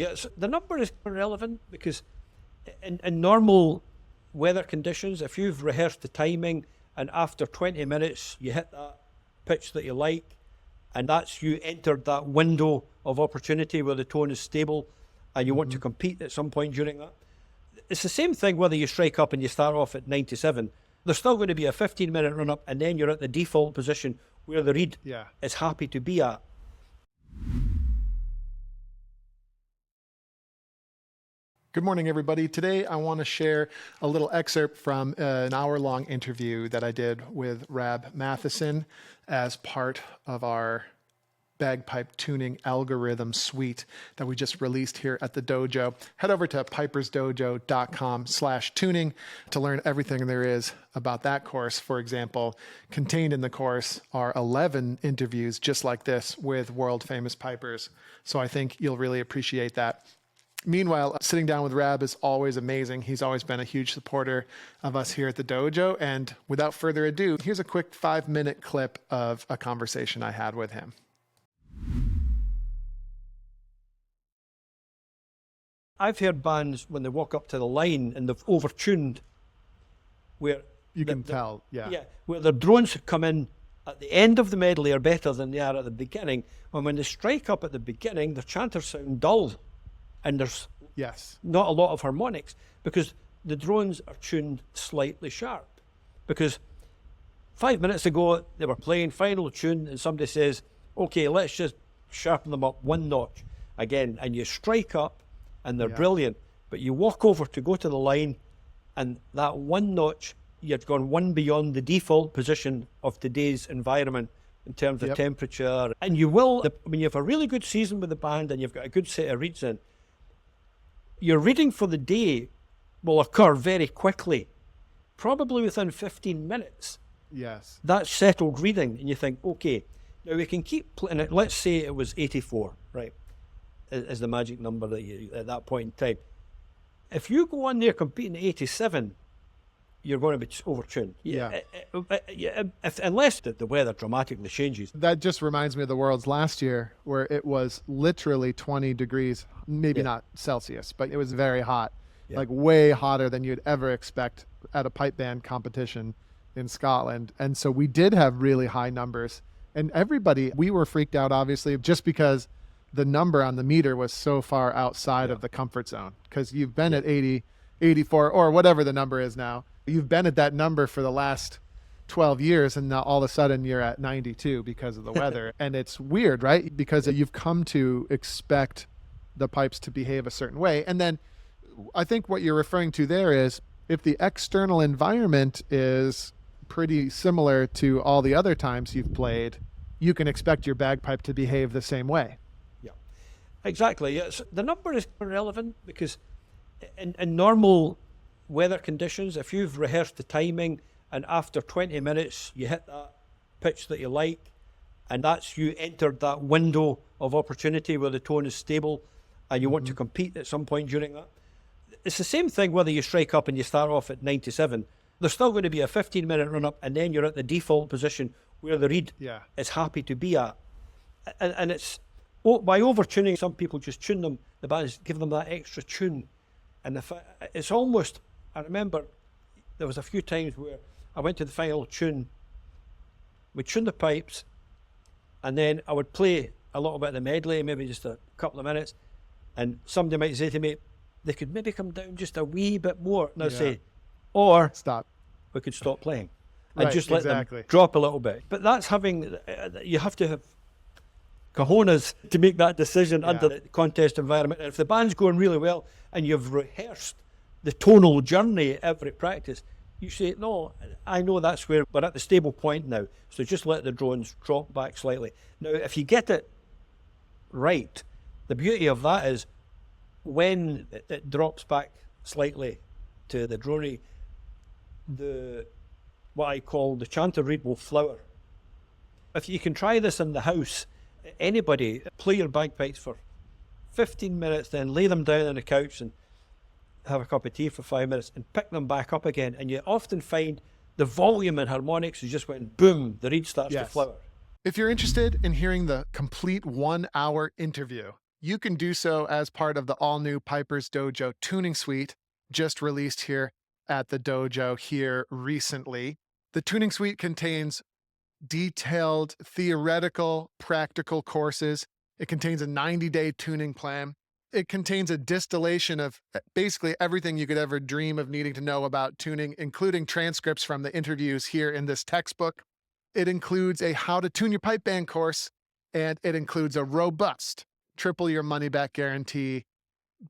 Yes, the number is irrelevant because in normal weather conditions, if you've rehearsed the timing and after 20 minutes you hit that pitch that you like, and that's you entered that window of opportunity where the tone is stable and you want to compete at some point during that. It's the same thing whether you strike up and you start off at 97. There's still going to be a 15-minute run-up and then you're at the default position where the reed is happy to be at. Good morning, everybody. Today, I want to share a little excerpt from an hour-long interview that I did with Robert Mathieson as part of our bagpipe tuning algorithm suite that we just released here at the dojo. Head over to pipersdojo.com/tuning to learn everything there is about that course. For example, contained in the course are 11 interviews just like this with world-famous pipers. So I think you'll really appreciate that. Meanwhile, sitting down with Rab is always amazing. He's always been a huge supporter of us here at the dojo. And without further ado, here's a quick 5-minute clip of a conversation I had with him. I've heard bands when they walk up to the line and they've overtuned where you can tell, where their drones had come in at the end of the medley are better than they are at the beginning. And when they strike up at the beginning, their chanters sound dull. And there's not a lot of harmonics because the drones are tuned slightly sharp. Because 5 minutes ago, they were playing final tune and somebody says, okay, let's just sharpen them up 1 notch again. And you strike up and they're brilliant. But you walk over to go to the line and that 1 notch, you've gone 1 beyond the default position of today's environment in terms of temperature. And you will, when you have a really good season with the band and you've got a good set of reeds in, your reading for the day will occur very quickly, probably within 15 minutes. Yes. That's settled reading, and you think, okay, now we can keep playing it. Let's say it was 84, right, is the magic number that you at that point in time. If you go on there competing at 87, you're going to be overtuned. Unless the weather dramatically changes. That just reminds me of the Worlds last year where it was literally 20 degrees, maybe not Celsius, but it was very hot, like way hotter than you'd ever expect at a pipe band competition in Scotland. And so we did have really high numbers. And everybody, we were freaked out, obviously, just because the number on the meter was so far outside of the comfort zone. Because you've been at 80, 84, or whatever the number is now. You've been at that number for the last 12 years, and now all of a sudden you're at 92 because of the weather. And it's weird, right? Because you've come to expect the pipes to behave a certain way. And then I think what you're referring to there is if the external environment is pretty similar to all the other times you've played, you can expect your bagpipe to behave the same way. Yeah, exactly. Yes. The number is irrelevant because in normal weather conditions, if you've rehearsed the timing and after 20 minutes you hit that pitch that you like, and that's you entered that window of opportunity where the tone is stable and you want to compete at some point during that. It's the same thing whether you strike up and you start off at 97. There's still going to be a 15-minute run-up and then you're at the default position where the reed is happy to be at. And it's, by overtuning, some people just tune them, the bands give them that extra tune. And it's almost, I remember there was a few times where I went to the final tune, we'd tune the pipes, and then I would play a little bit of the medley, maybe just a couple of minutes, and somebody might say to me, they could maybe come down just a wee bit more, and I'd say, or stop. We could stop playing and just let them drop a little bit. But that's having, you have to have cojones to make that decision under the contest environment. And if the band's going really well and you've rehearsed the tonal journey every practice, you say, no, I know that's where we're at the stable point now, so just let the drones drop back slightly. Now, if you get it right, the beauty of that is when it drops back slightly to the droney, what I call the chanter reed will flower. If you can try this in the house, anybody, play your bagpipes for 15 minutes, then lay them down on the couch and have a cup of tea for 5 minutes and pick them back up again. And you often find the volume and harmonics is just went boom, the reed starts to flower. If you're interested in hearing the complete 1-hour interview, you can do so as part of the all-new Piper's Dojo tuning suite, just released here at the dojo here recently. The tuning suite contains detailed theoretical, practical courses. It contains a 90-day tuning plan. It contains a distillation of basically everything you could ever dream of needing to know about tuning, including transcripts from the interviews here in this textbook. It includes a how to tune your pipe band course, and it includes a robust triple your money back guarantee.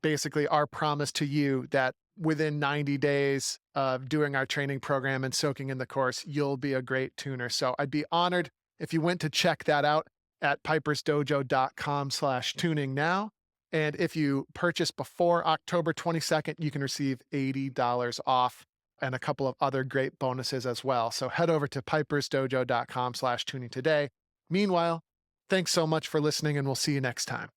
Basically our promise to you that within 90 days of doing our training program and soaking in the course, you'll be a great tuner. So I'd be honored if you went to check that out at pipersdojo.com/tuning now. And if you purchase before October 22nd, you can receive $80 off and a couple of other great bonuses as well. So head over to pipersdojo.com/tuning today. Meanwhile, thanks so much for listening, and we'll see you next time.